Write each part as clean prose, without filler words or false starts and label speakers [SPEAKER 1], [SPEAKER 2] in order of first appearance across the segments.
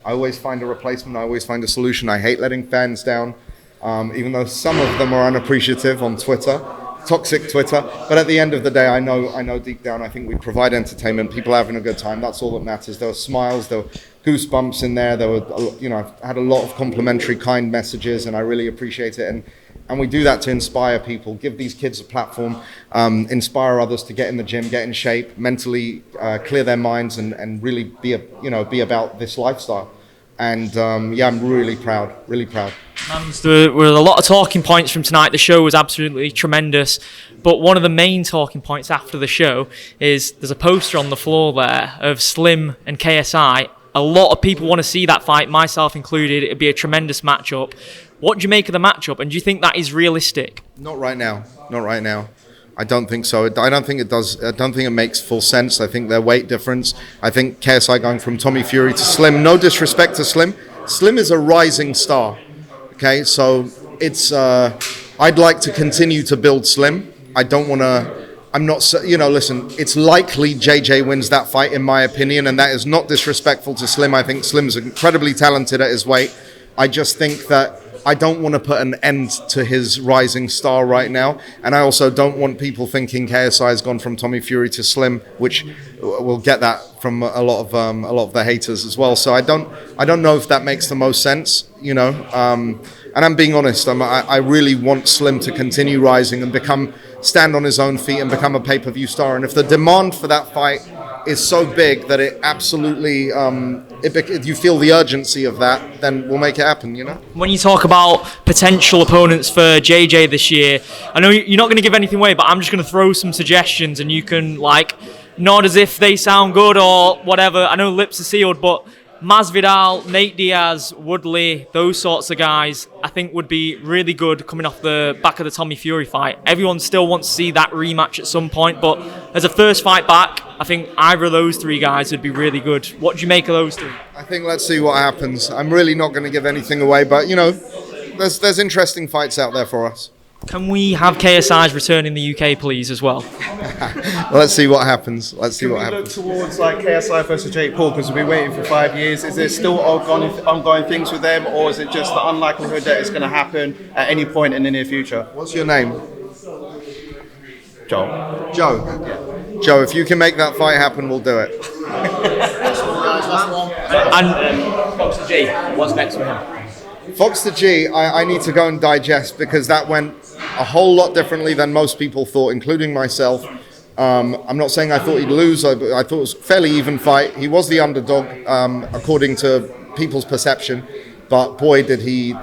[SPEAKER 1] I always find a replacement. I always find a solution. I hate letting fans down, even though some of them are unappreciative on Twitter, toxic Twitter. But at the end of the day, I know deep down, I think we provide entertainment. People are having a good time. That's all that matters. There were smiles, there were goosebumps in there. There were, I've had a lot of complimentary, kind messages, and I really appreciate it. And we do that to inspire people, give these kids a platform, inspire others to get in the gym, get in shape, mentally clear their minds, and really be about this lifestyle. And I'm really proud.
[SPEAKER 2] Mams, there were a lot of talking points from tonight. The show was absolutely tremendous. But one of the main talking points after the show is there's a poster on the floor there of Slim and KSI. A lot of people want to see that fight, myself included. It'd be a tremendous matchup. What do you make of the matchup, and do you think that is realistic?
[SPEAKER 1] Not right now. I don't think so. I don't think it does. I don't think it makes full sense. I think their weight difference. I think KSI going from Tommy Fury to Slim. No disrespect to Slim. Slim is a rising star. Okay, so it's. I'd like to continue to build Slim. I don't want to. I'm not. Listen. It's likely JJ wins that fight, in my opinion, and that is not disrespectful to Slim. I think Slim's incredibly talented at his weight. I just think that I don't want to put an end to his rising star right now, and I also don't want people thinking KSI has gone from Tommy Fury to Slim, which we'll get that from a lot of the haters as well. So I don't know if that makes the most sense, And I'm being honest. I really want Slim to continue rising and stand on his own feet and become a pay-per-view star. And if the demand for that fight is so big that it absolutely, you feel the urgency of that, then we'll make it happen,
[SPEAKER 2] When you talk about potential opponents for JJ this year, I know you're not going to give anything away, but I'm just going to throw some suggestions and you can nod as if they sound good or whatever. I know lips are sealed, but Masvidal, Nate Diaz, Woodley, those sorts of guys, I think would be really good coming off the back of the Tommy Fury fight. Everyone still wants to see that rematch at some point, but as a first fight back, I think either of those three guys would be really good. What do you make of those three?
[SPEAKER 1] I think let's see what happens. I'm really not going to give anything away, but there's interesting fights out there for us.
[SPEAKER 2] Can we have KSI's return in the UK, please, as well?
[SPEAKER 1] Let's see what happens.
[SPEAKER 3] Can we look towards KSI versus Jake Paul, because we've been waiting for 5 years? Is there still ongoing things with them, or is it just the unlikelihood that it's going to happen at any point in the near future?
[SPEAKER 1] What's your name?
[SPEAKER 3] Joe.
[SPEAKER 1] Yeah. Joe, if you can make that fight happen, we'll do it.
[SPEAKER 4] And Fox the G, what's next for him?
[SPEAKER 1] Fox the G, I need to go and digest, because that went a whole lot differently than most people thought, including myself. I'm not saying I thought he'd lose. I thought it was a fairly even fight. He was the underdog, according to people's perception. But boy, did he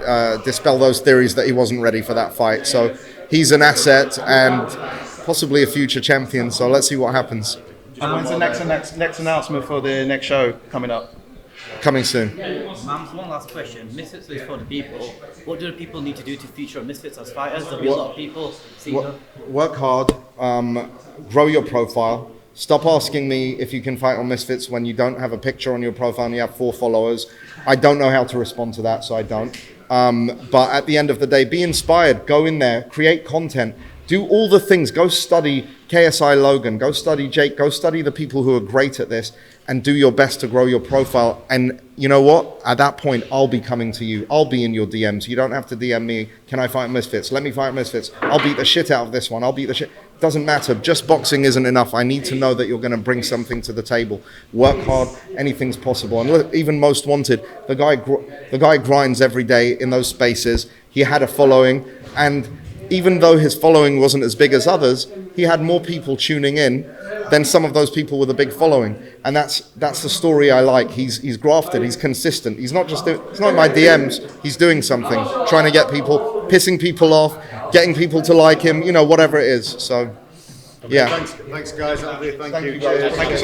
[SPEAKER 1] dispel those theories that he wasn't ready for that fight. So he's an asset and possibly a future champion. So let's see what happens.
[SPEAKER 3] And when's the next announcement for the next show coming up?
[SPEAKER 1] Coming soon.
[SPEAKER 4] Mams, one last question. Misfits is for the people. What do the people need to do to feature Misfits as fighters? There'll be a lot of people seeing them.
[SPEAKER 1] Work hard, grow your profile. Stop asking me if you can fight on Misfits when you don't have a picture on your profile and you have 4 followers. I don't know how to respond to that, so I don't. But at the end of the day, be inspired. Go in there, create content. Do all the things. Go study KSI Logan. Go study Jake. Go study the people who are great at this and do your best to grow your profile. And you know what? At that point, I'll be coming to you. I'll be in your DMs. You don't have to DM me. Can I fight Misfits? Let me fight Misfits. I'll beat the shit out of this one. I'll beat the shit. Doesn't matter. Just boxing isn't enough. I need to know that you're going to bring something to the table. Work hard. Anything's possible. And look, even Most Wanted, the guy grinds every day in those spaces. He had a following, and even though his following wasn't as big as others, he had more people tuning in than some of those people with a big following. And that's the story I like. He's grafted, he's consistent. He's not just it's not in my DMs, he's doing something, trying to get people, pissing people off, getting people to like him, whatever it is. So, yeah.
[SPEAKER 5] Thanks guys. Thank you.
[SPEAKER 1] Thank you so